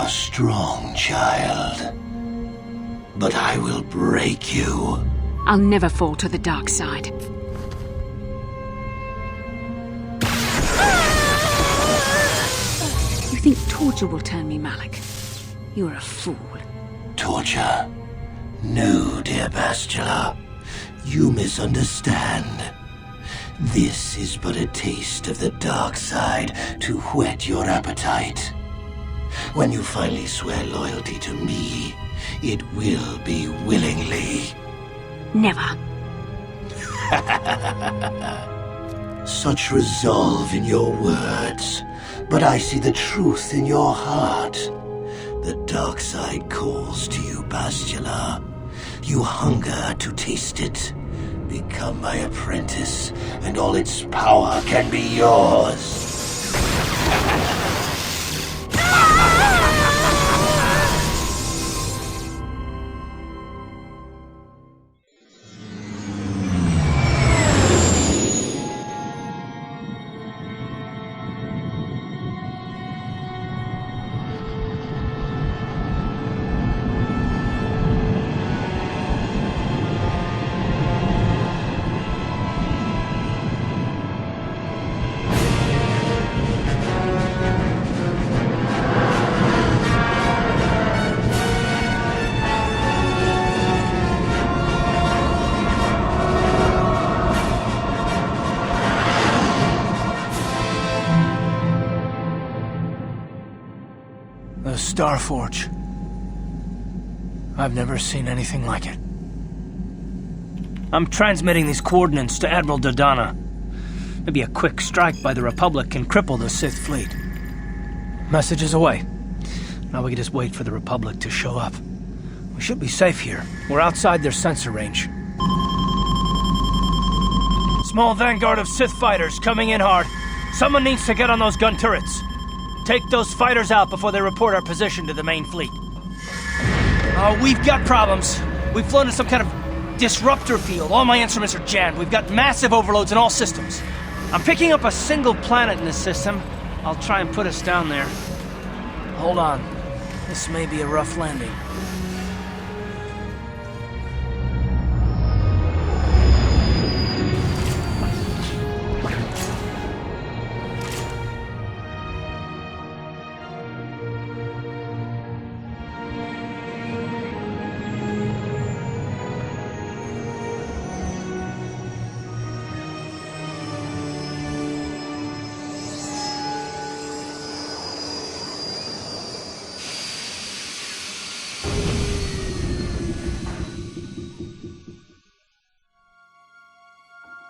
are strong, child. But I will break you. I'll never fall to the dark side. You think torture will turn me, Malak? You're a fool. Torture? No, dear Bastila. You misunderstand. This is but a taste of the dark side to whet your appetite. When you finally swear loyalty to me, it will be willingly. Never. Such resolve in your words, but I see the truth in your heart. The dark side calls to you, Bastila. You hunger to taste it. Become my apprentice, and all its power can be yours. Starforge. I've never seen anything like it. I'm transmitting these coordinates to Admiral Dodonna. Maybe a quick strike by the Republic can cripple the Sith fleet. Message is away. Now we can just wait for the Republic to show up. We should be safe here. We're outside their sensor range. Small vanguard of Sith fighters coming in hard. Someone needs to get on those gun turrets. Take those fighters out before they report our position to the main fleet. We've got problems. We've flown in some kind of disruptor field. All my instruments are jammed. We've got massive overloads in all systems. I'm picking up a single planet in the system. I'll try and put us down there. Hold on. This may be a rough landing.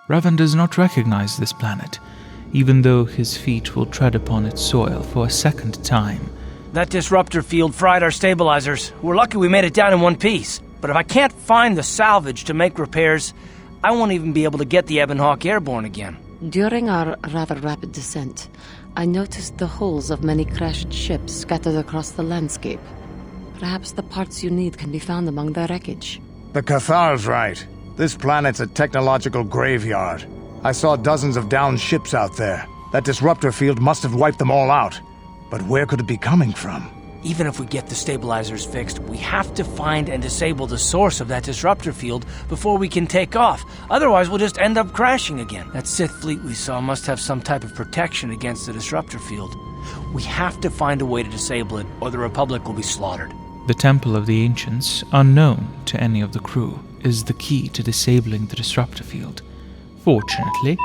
Revan does not recognize this planet, even though his feet will tread upon its soil for a second time. That disruptor field fried our stabilizers. We're lucky we made it down in one piece. But if I can't find the salvage to make repairs, I won't even be able to get the Ebon Hawk airborne again. During our rather rapid descent, I noticed the hulls of many crashed ships scattered across the landscape. Perhaps the parts you need can be found among the wreckage. The Cathar's right. This planet's a technological graveyard. I saw dozens of downed ships out there. That disruptor field must have wiped them all out. But where could it be coming from? Even if we get the stabilizers fixed, we have to find and disable the source of that disruptor field before we can take off. Otherwise, we'll just end up crashing again. That Sith fleet we saw must have some type of protection against the disruptor field. We have to find a way to disable it, or the Republic will be slaughtered. The Temple of the Ancients, unknown to any of the crew, is the key to disabling the disruptor field. Fortunately,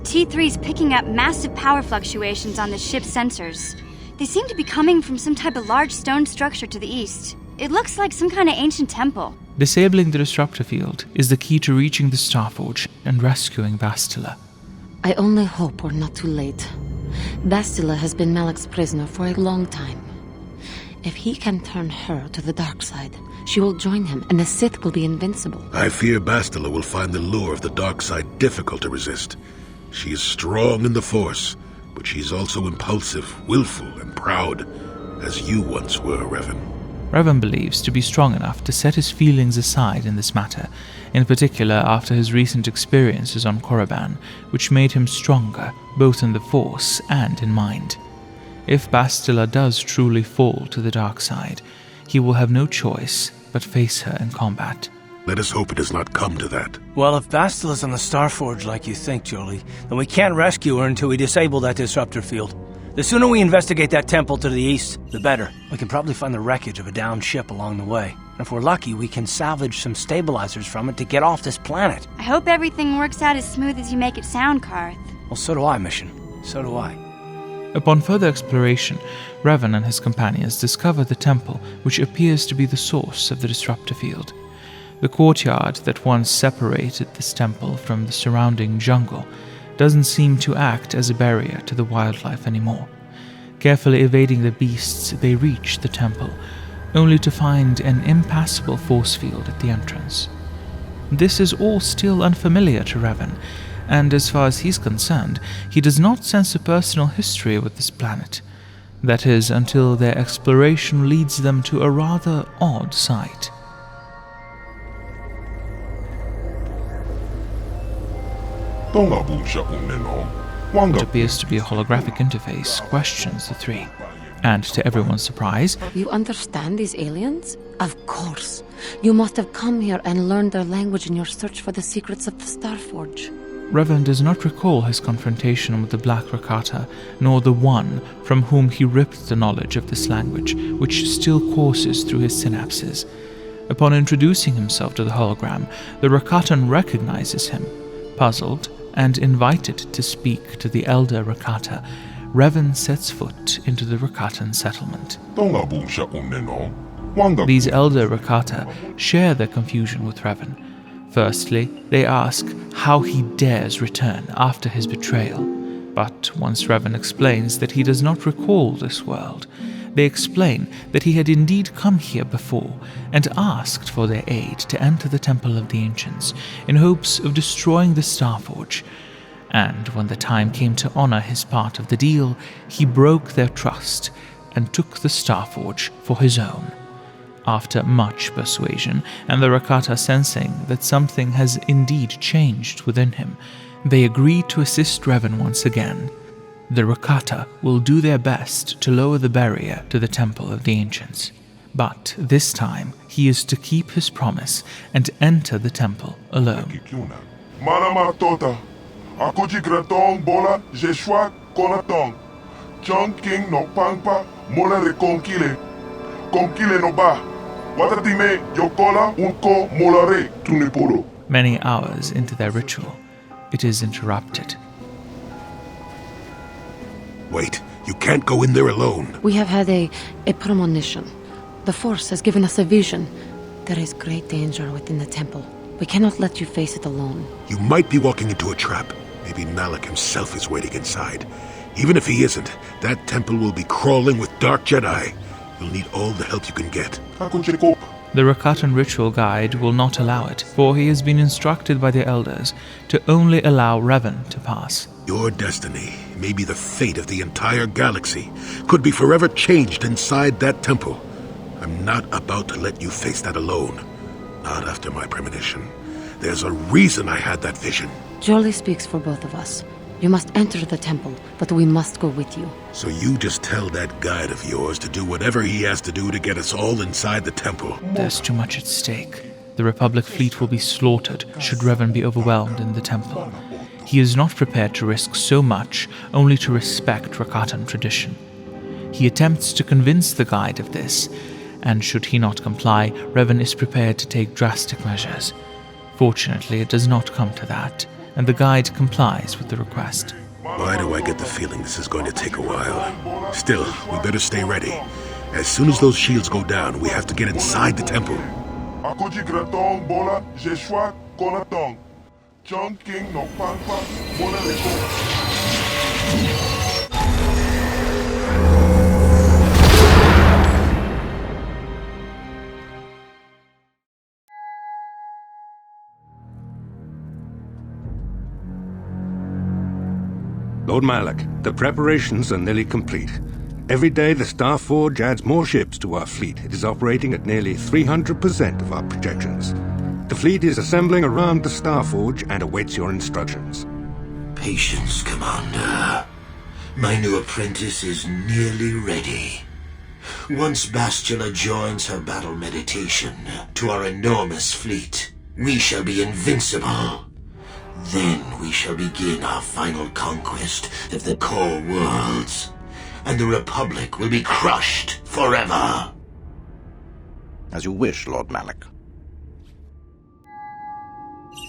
T3's picking up massive power fluctuations on the ship's sensors. They seem to be coming from some type of large stone structure to the east. It looks like some kind of ancient temple. disabling the disruptor field is the key to reaching the Starforge and rescuing Bastila. I only hope we're not too late. Bastila has been Malak's prisoner for a long time. If he can turn her to the dark side, she will join him and the Sith will be invincible. I fear Bastila will find the lure of the dark side difficult to resist. She is strong in the Force, but she's also impulsive, willful, and proud, as you once were, Revan. Revan believes to be strong enough to set his feelings aside in this matter, in particular after his recent experiences on Korriban, which made him stronger, both in the Force and in mind. If Bastila does truly fall to the dark side, he will have no choice but face her in combat. Let us hope it does not come to that. Well, if Bastila's on the Starforge like you think, Jolie, then we can't rescue her until we disable that disruptor field. The sooner we investigate that temple to the east, the better. We can probably find the wreckage of a downed ship along the way. And if we're lucky, we can salvage some stabilizers from it to get off this planet. I hope everything works out as smooth as you make it sound, Carth. Well, so do I, Mission. So do I. Upon further exploration, Revan and his companions discover the temple, which appears to be the source of the disruptor field. The courtyard that once separated this temple from the surrounding jungle doesn't seem to act as a barrier to the wildlife anymore. Carefully evading the beasts, they reach the temple, only to find an impassable force field at the entrance. This is all still unfamiliar to Revan, and as far as he's concerned, he does not sense a personal history with this planet. That is, until their exploration leads them to a rather odd sight. What appears to be a holographic interface questions the three. And to everyone's surprise, You understand these aliens? Of course. You must have come here and learned their language in your search for the secrets of the Starforge. Revan does not recall his confrontation with the Black Rakata, nor the one from whom he ripped the knowledge of this language, which still courses through his synapses. Upon introducing himself to the hologram, the Rakatan recognizes him. Puzzled, and invited to speak to the elder Rakata, Revan sets foot into the Rakatan settlement. These elder Rakata share their confusion with Revan. Firstly, they ask how he dares return after his betrayal. But once Revan explains that he does not recall this world, they explain that he had indeed come here before and asked for their aid to enter the Temple of the Ancients in hopes of destroying the Starforge. And when the time came to honor his part of the deal, he broke their trust and took the Starforge for his own. After much persuasion, and the Rakata sensing that something has indeed changed within him, they agree to assist Revan once again. The Rakata will do their best to lower the barrier to the Temple of the Ancients. But this time, he is to keep his promise and enter the temple alone. Many hours into their ritual, it is interrupted. Wait, you can't go in there alone. We have had a premonition. The Force has given us a vision. There is great danger within the temple. We cannot let you face it alone. You might be walking into a trap. Maybe Malak himself is waiting inside. Even if he isn't, that temple will be crawling with dark Jedi. You'll need all the help you can get. The Rakatan ritual guide will not allow it, for he has been instructed by the elders to only allow Revan to pass. Your destiny, maybe the fate of the entire galaxy, could be forever changed inside that temple. I'm not about to let you face that alone. Not after my premonition. There's a reason I had that vision. Jolie speaks for both of us. You must enter the temple, but we must go with you. So you just tell that guide of yours to do whatever he has to do to get us all inside the temple. There's too much at stake. The Republic fleet will be slaughtered should Revan be overwhelmed in the temple. He is not prepared to risk so much only to respect Rakatan tradition. He attempts to convince the guide of this, and should he not comply, Revan is prepared to take drastic measures. Fortunately, it does not come to that, and the guide complies with the request. Why do I get the feeling this is going to take a while? Still, we better stay ready. As soon as those shields go down, we have to get inside the temple. Lord Malak, the preparations are nearly complete. Every day the Starforge adds more ships to our fleet. It is operating at nearly 300% of our projections. The fleet is assembling around the Starforge and awaits your instructions. Patience, Commander. My new apprentice is nearly ready. Once Bastila joins her battle meditation to our enormous fleet, we shall be invincible. Then we shall begin our final conquest of the core worlds, and the Republic will be crushed forever. As you wish, Lord Malak.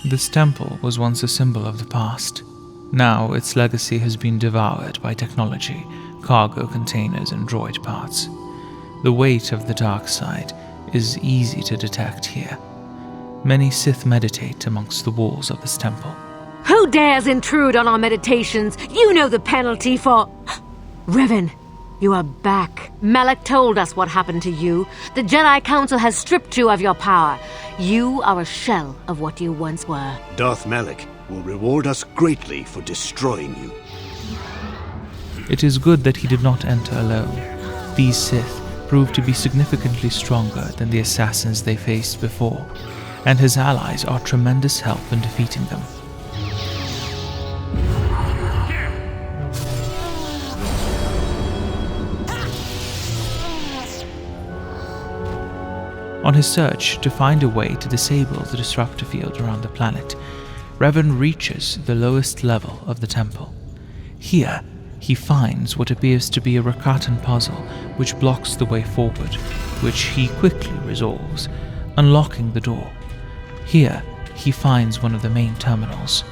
This temple was once a symbol of the past. Now its legacy has been devoured by technology, cargo containers and droid parts. The weight of the dark side is easy to detect here. Many Sith meditate amongst the walls of this temple. Who dares intrude on our meditations? You know the penalty for... Revan, you are back. Malak told us what happened to you. The Jedi Council has stripped you of your power. You are a shell of what you once were. Darth Malak will reward us greatly for destroying you. It is good that he did not enter alone. These Sith proved to be significantly stronger than the assassins they faced before, and his allies are tremendous help in defeating them. On his search to find a way to disable the disruptor field around the planet, Revan reaches the lowest level of the temple. Here, he finds what appears to be a Rakatan puzzle which blocks the way forward, which he quickly resolves, unlocking the door. Here, he finds one of the main terminals.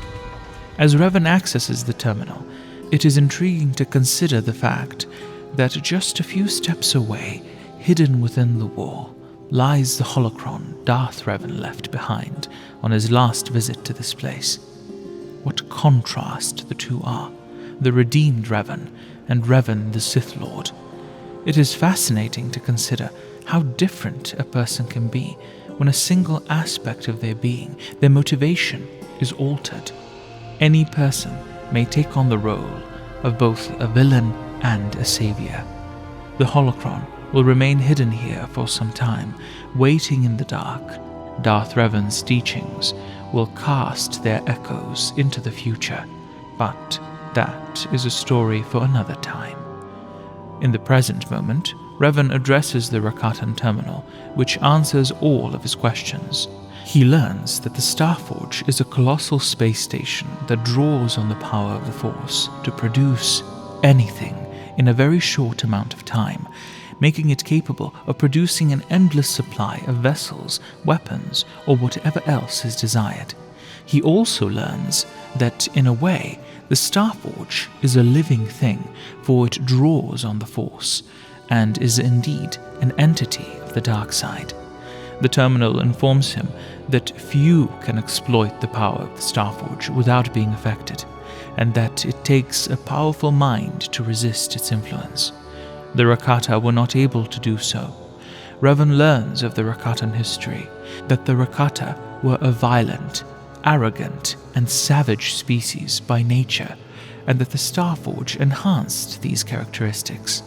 As Revan accesses the terminal, it is intriguing to consider the fact that just a few steps away, hidden within the wall, lies the holocron Darth Revan left behind on his last visit to this place. What contrast the two are, the redeemed Revan and Revan the Sith Lord. It is fascinating to consider how different a person can be when a single aspect of their being, their motivation, is altered. Any person may take on the role of both a villain and a savior. The holocron will remain hidden here for some time, waiting in the dark. Darth Revan's teachings will cast their echoes into the future, but that is a story for another time. In the present moment, Revan addresses the Rakatan terminal, which answers all of his questions. He learns that the Starforge is a colossal space station that draws on the power of the Force to produce anything in a very short amount of time, making it capable of producing an endless supply of vessels, weapons, or whatever else is desired. He also learns that, in a way, the Starforge is a living thing, for it draws on the Force, and is indeed an entity of the dark side. The terminal informs him that few can exploit the power of the Starforge without being affected, and that it takes a powerful mind to resist its influence. The Rakata were not able to do so. Revan learns of the Rakatan history, that the Rakata were a violent, arrogant, and savage species by nature, and that the Starforge enhanced these characteristics.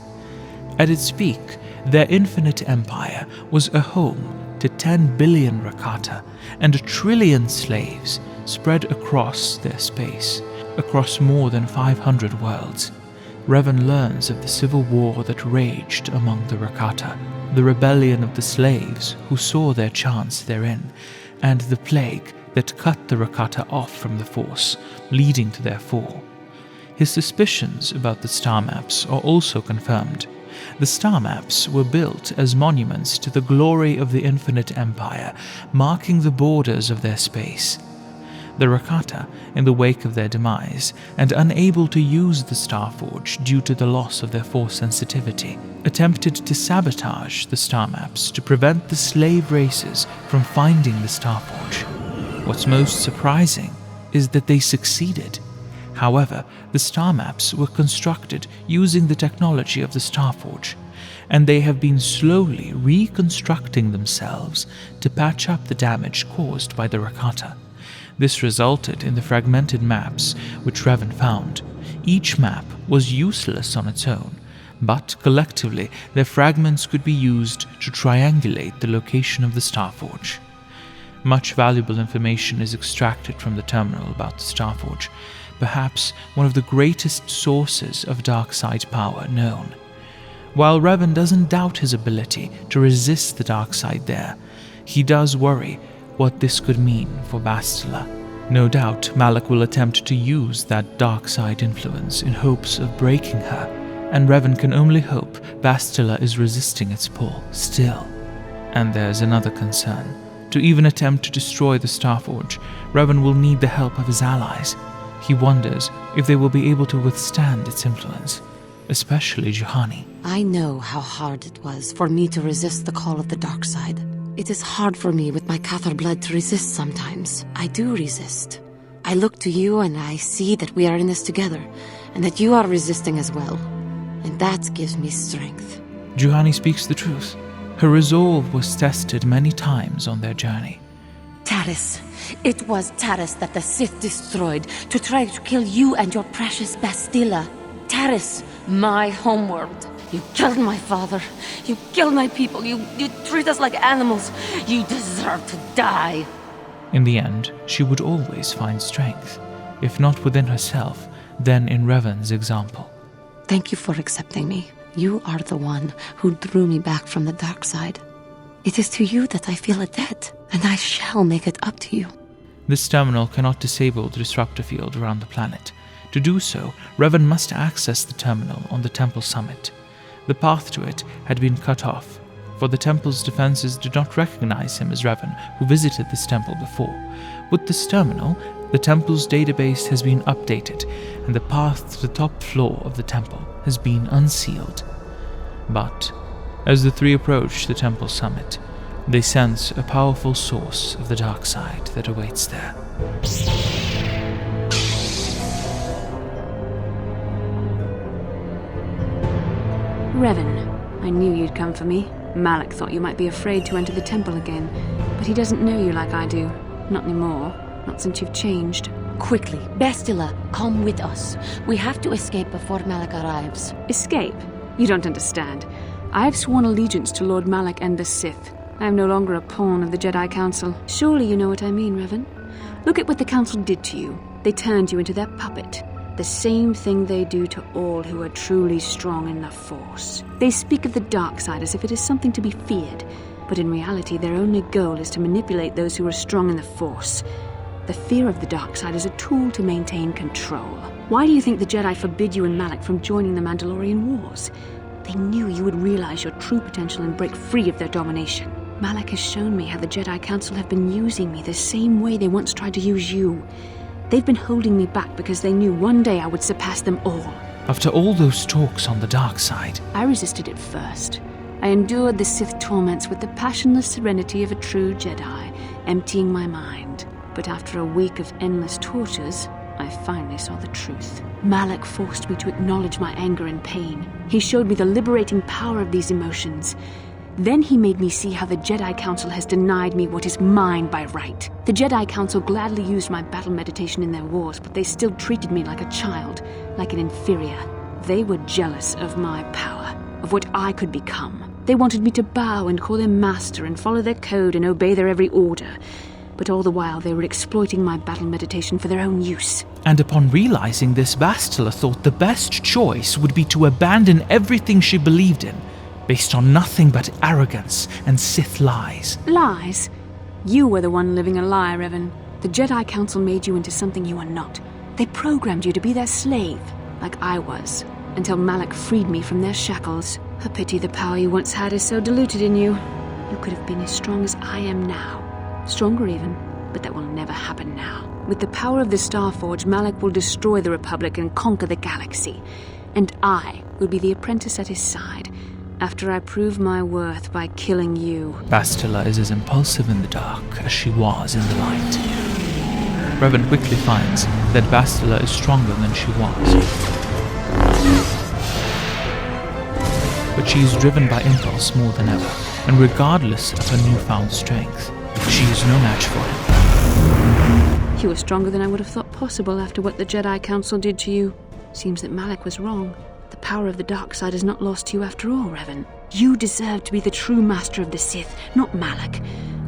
At its peak, their infinite empire was a home to 10 billion Rakata and 1 trillion slaves spread across their space, across more than 500 worlds. Revan learns of the civil war that raged among the Rakata, the rebellion of the slaves who saw their chance therein, and the plague that cut the Rakata off from the Force, leading to their fall. His suspicions about the star maps are also confirmed. The star maps were built as monuments to the glory of the Infinite Empire, marking the borders of their space. The Rakata, in the wake of their demise, and unable to use the Starforge due to the loss of their Force sensitivity, attempted to sabotage the star maps to prevent the slave races from finding the Starforge. What's most surprising is that they succeeded. However, the star maps were constructed using the technology of the Starforge, and they have been slowly reconstructing themselves to patch up the damage caused by the Rakata. This resulted in the fragmented maps which Revan found. Each map was useless on its own, but collectively their fragments could be used to triangulate the location of the Starforge. Much valuable information is extracted from the terminal about the Starforge, perhaps one of the greatest sources of dark side power known. While Revan doesn't doubt his ability to resist the dark side there, he does worry what this could mean for Bastila. No doubt Malak will attempt to use that dark side influence in hopes of breaking her, and Revan can only hope Bastila is resisting its pull still. And there's another concern. To even attempt to destroy the Starforge, Revan will need the help of his allies. He wonders if they will be able to withstand its influence, especially Juhani. I know how hard it was for me to resist the call of the dark side. It is hard for me with my KOTOR blood to resist sometimes. I do resist. I look to you and I see that we are in this together, and that you are resisting as well. And that gives me strength. Juhani speaks the truth. Her resolve was tested many times on their journey. Taris. It was Taris that the Sith destroyed to try to kill you and your precious Bastila. Taris, my homeworld. You killed my father. You killed my people. You treat us like animals. You deserve to die. In the end, she would always find strength, if not within herself, then in Revan's example. Thank you for accepting me. You are the one who drew me back from the dark side. It is to you that I feel a debt, and I shall make it up to you. This terminal cannot disable the disruptor field around the planet. To do so, Revan must access the terminal on the temple summit. The path to it had been cut off, for the temple's defenses did not recognize him as Revan, who visited this temple before. With this terminal, the temple's database has been updated, and the path to the top floor of the temple has been unsealed. But as the three approach the temple summit, they sense a powerful source of the dark side that awaits there. Revan, I knew you'd come for me. Malak thought you might be afraid to enter the temple again, but he doesn't know you like I do. Not anymore. Not since you've changed. Quickly, Bastila, come with us. We have to escape before Malak arrives. Escape? You don't understand. I have sworn allegiance to Lord Malak and the Sith. I am no longer a pawn of the Jedi Council. Surely you know what I mean, Revan. Look at what the Council did to you. They turned you into their puppet. The same thing they do to all who are truly strong in the Force. They speak of the dark side as if it is something to be feared, but in reality their only goal is to manipulate those who are strong in the Force. The fear of the dark side is a tool to maintain control. Why do you think the Jedi forbid you and Malak from joining the Mandalorian Wars? They knew you would realize your true potential and break free of their domination. Malak has shown me how the Jedi Council have been using me the same way they once tried to use you. They've been holding me back because they knew one day I would surpass them all. After all those talks on the dark side, I resisted it first. I endured the Sith torments with the passionless serenity of a true Jedi, emptying my mind. But after a week of endless tortures, I finally saw the truth. Malak forced me to acknowledge my anger and pain. He showed me the liberating power of these emotions. Then he made me see how the Jedi Council has denied me what is mine by right. The Jedi Council gladly used my battle meditation in their wars, but they still treated me like a child, like an inferior. They were jealous of my power, of what I could become. They wanted me to bow and call them master and follow their code and obey their every order. But all the while they were exploiting my battle meditation for their own use. And upon realizing this, Bastila thought the best choice would be to abandon everything she believed in, based on nothing but arrogance and Sith lies. Lies? You were the one living a lie, Revan. The Jedi Council made you into something you are not. They programmed you to be their slave, like I was, until Malak freed me from their shackles. A pity the power you once had is so diluted in you. You could have been as strong as I am now. Stronger even, but that will never happen now. With the power of the Starforge, Malak will destroy the Republic and conquer the galaxy. And I will be the apprentice at his side, after I prove my worth by killing you. Bastila is as impulsive in the dark as she was in the light. Revan quickly finds that Bastila is stronger than she was. But she is driven by impulse more than ever, and regardless of her newfound strength, she is no match for him. You were stronger than I would have thought possible after what the Jedi Council did to you. Seems that Malak was wrong. The power of the dark side is not lost to you after all, Revan. You deserve to be the true master of the Sith, not Malak.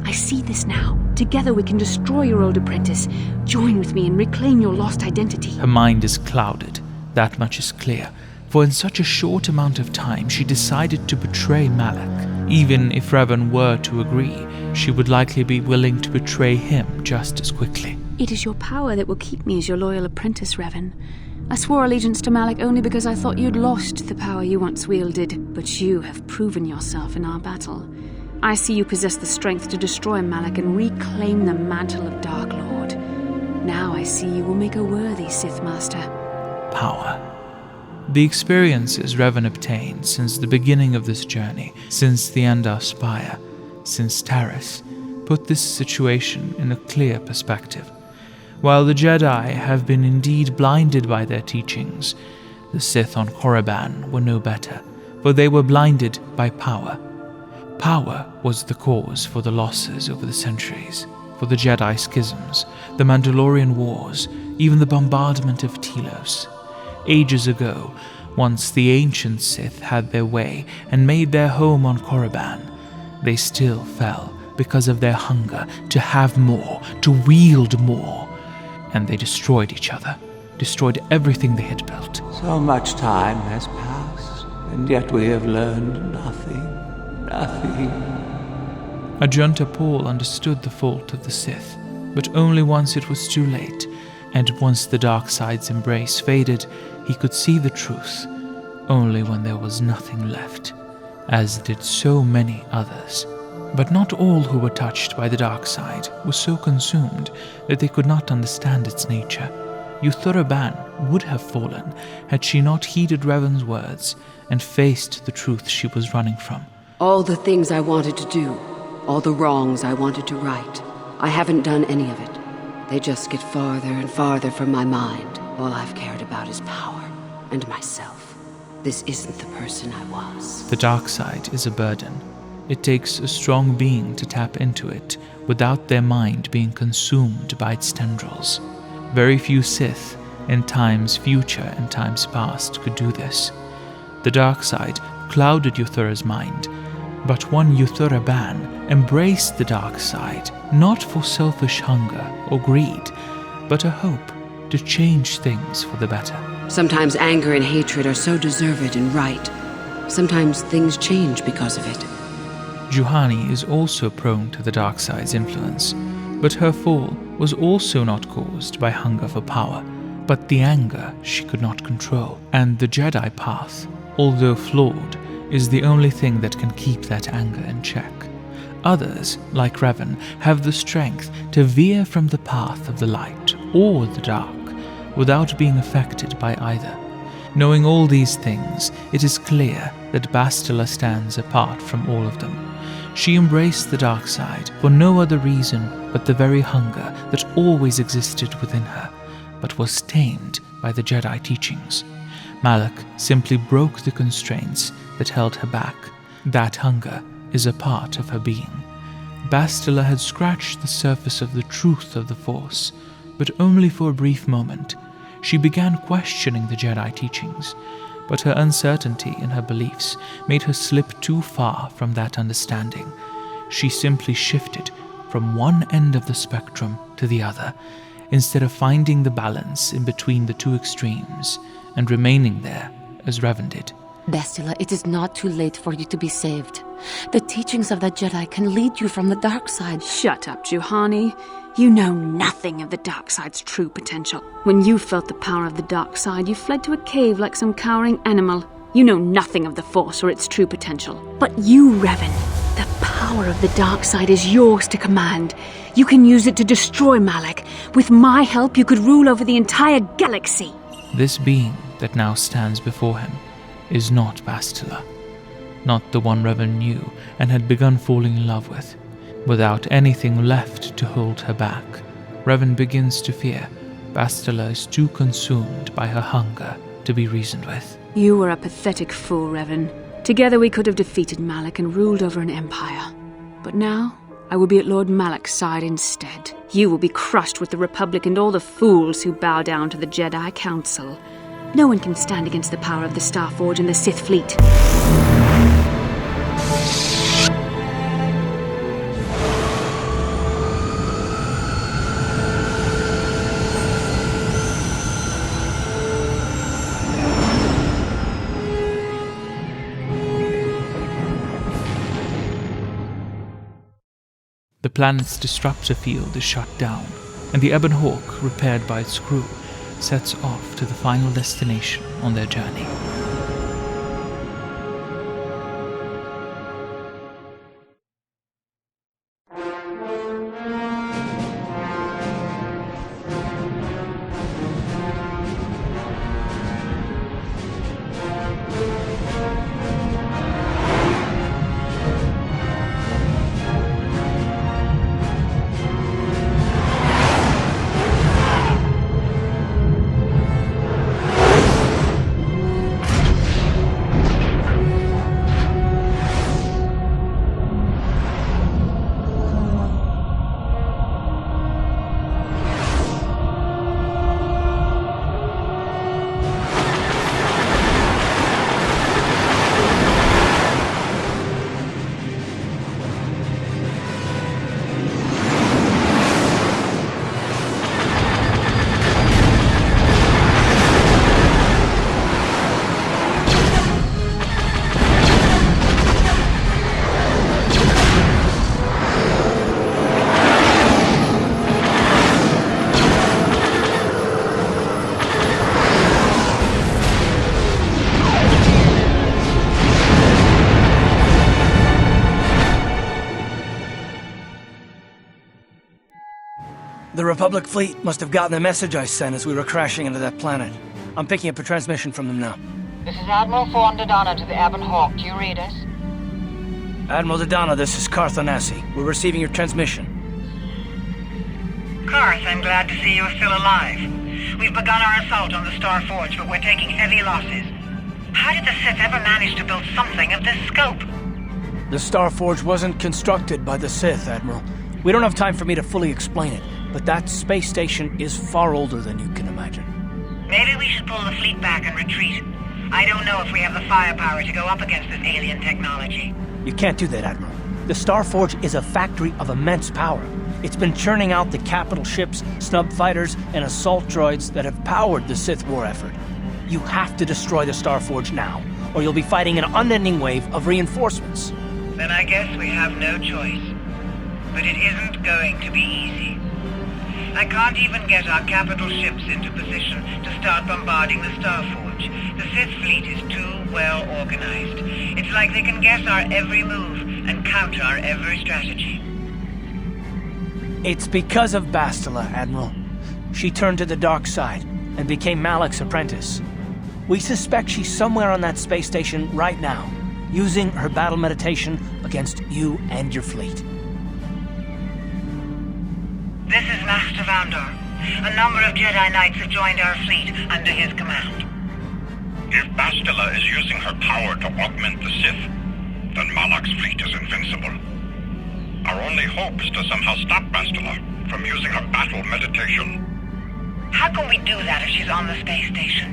I I see this now. Together we can destroy your old apprentice. Join with me and reclaim your lost identity. Her mind is clouded. That much is clear. For in such a short amount of time, she decided to betray Malak. Even if Revan were to agree, she would likely be willing to betray him just as quickly. It is your power that will keep me as your loyal apprentice, Revan. I swore allegiance to Malak only because I thought you'd lost the power you once wielded, but you have proven yourself in our battle. I see you possess the strength to destroy Malak and reclaim the mantle of Dark Lord. Now I see you will make a worthy Sith Master. Power. The experiences Revan obtained since the beginning of this journey, since the Andar Spire, since Taris, put this situation in a clear perspective. While the Jedi have been indeed blinded by their teachings, the Sith on Korriban were no better, for they were blinded by power. Power was the cause for the losses over the centuries, for the Jedi schisms, the Mandalorian Wars, even the bombardment of Telos. Ages ago, once the ancient Sith had their way and made their home on Korriban, they still fell because of their hunger to have more, to wield more. And they destroyed each other, destroyed everything they had built. So much time has passed, and yet we have learned nothing. Nothing. Ajunta Paul understood the fault of the Sith, but only once it was too late, and once the dark side's embrace faded, he could see the truth, only when there was nothing left, as did so many others. But not all who were touched by the dark side were so consumed that they could not understand its nature. Yuthura Ban would have fallen had she not heeded Revan's words and faced the truth she was running from. All the things I wanted to do, all the wrongs I wanted to right, I haven't done any of it. They just get farther and farther from my mind. All I've cared about is power and myself. This isn't the person I was. The dark side is a burden. It takes a strong being to tap into it without their mind being consumed by its tendrils. Very few Sith, in times future and times past, could do this. The dark side clouded Yuthura's mind, but one Yuthura Ban embraced the dark side, not for selfish hunger or greed, but a hope to change things for the better. Sometimes anger and hatred are so deserved and right. Sometimes things change because of it. Juhani is also prone to the dark side's influence, but her fall was also not caused by hunger for power, but the anger she could not control. And the Jedi path, although flawed, is the only thing that can keep that anger in check. Others, like Revan, have the strength to veer from the path of the light or the dark without being affected by either. Knowing all these things, it is clear that Bastila stands apart from all of them. She embraced the dark side for no other reason but the very hunger that always existed within her, but was tamed by the Jedi teachings. Malak simply broke the constraints that held her back. That hunger is a part of her being. Bastila had scratched the surface of the truth of the Force, but only for a brief moment. She began questioning the Jedi teachings, but her uncertainty in her beliefs made her slip too far from that understanding. She simply shifted from one end of the spectrum to the other, instead of finding the balance in between the two extremes and remaining there as Revan did. Bastila, it is not too late for you to be saved. The teachings of the Jedi can lead you from the dark side. Shut up, Juhani. You know nothing of the dark side's true potential. When you felt the power of the dark side, you fled to a cave like some cowering animal. You know nothing of the Force or its true potential. But you, Revan, the power of the dark side is yours to command. You can use it to destroy Malak. With my help, you could rule over the entire galaxy. This being that now stands before him is not Bastila, not the one Revan knew and had begun falling in love with. Without anything left to hold her back, Revan begins to fear Bastila is too consumed by her hunger to be reasoned with. You were a pathetic fool, Revan. Together we could have defeated Malak and ruled over an empire. But now, I will be at Lord Malak's side instead. You will be crushed with the Republic and all the fools who bow down to the Jedi Council. No one can stand against the power of the Starforge and the Sith fleet. The planet's disruptor field is shut down, and the Ebon Hawk, repaired by its crew, sets off to the final destination on their journey. The Republic fleet must have gotten the message I sent as we were crashing into that planet. I'm picking up a transmission from them now. This is Admiral Thorn Dodonna to the Ebon Hawk. Do you read us? Admiral Dodonna, this is Carth. We're receiving your transmission. Carth, I'm glad to see you're still alive. We've begun our assault on the Star Forge, but we're taking heavy losses. How did the Sith ever manage to build something of this scope? The Star Forge wasn't constructed by the Sith, Admiral. We don't have time for me to fully explain it, but that space station is far older than you can imagine. Maybe we should pull the fleet back and retreat. I don't know if we have the firepower to go up against this alien technology. You can't do that, Admiral. The Star Forge is a factory of immense power. It's been churning out the capital ships, snub fighters, and assault droids that have powered the Sith war effort. You have to destroy the Star Forge now, or you'll be fighting an unending wave of reinforcements. Then I guess we have no choice. But it isn't going to be easy. I can't even get our capital ships into position to start bombarding the Star Forge. The Sith fleet is too well organized. It's like they can guess our every move and counter our every strategy. It's because of Bastila, Admiral. She turned to the dark side and became Malak's apprentice. We suspect she's somewhere on that space station right now, using her battle meditation against you and your fleet. This is Master Vandor. A number of Jedi Knights have joined our fleet under his command. If Bastila is using her power to augment the Sith, then Malak's fleet is invincible. Our only hope is to somehow stop Bastila from using her battle meditation. How can we do that if she's on the space station?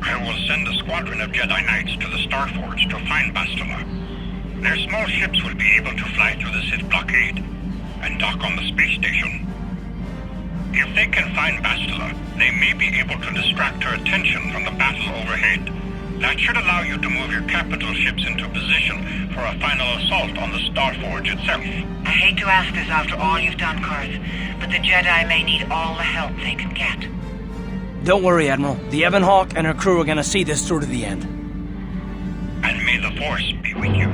I will send a squadron of Jedi Knights to the Star Forge to find Bastila. Their small ships will be able to fly through the Sith blockade and dock on the space station. If they can find Bastila, they may be able to distract her attention from the battle overhead. That should allow you to move your capital ships into position for a final assault on the Star Forge itself. I hate to ask this after all you've done, Carth, but the Jedi may need all the help they can get. Don't worry, Admiral. The Ebon Hawk and her crew are gonna see this through to the end. And may the Force be with you.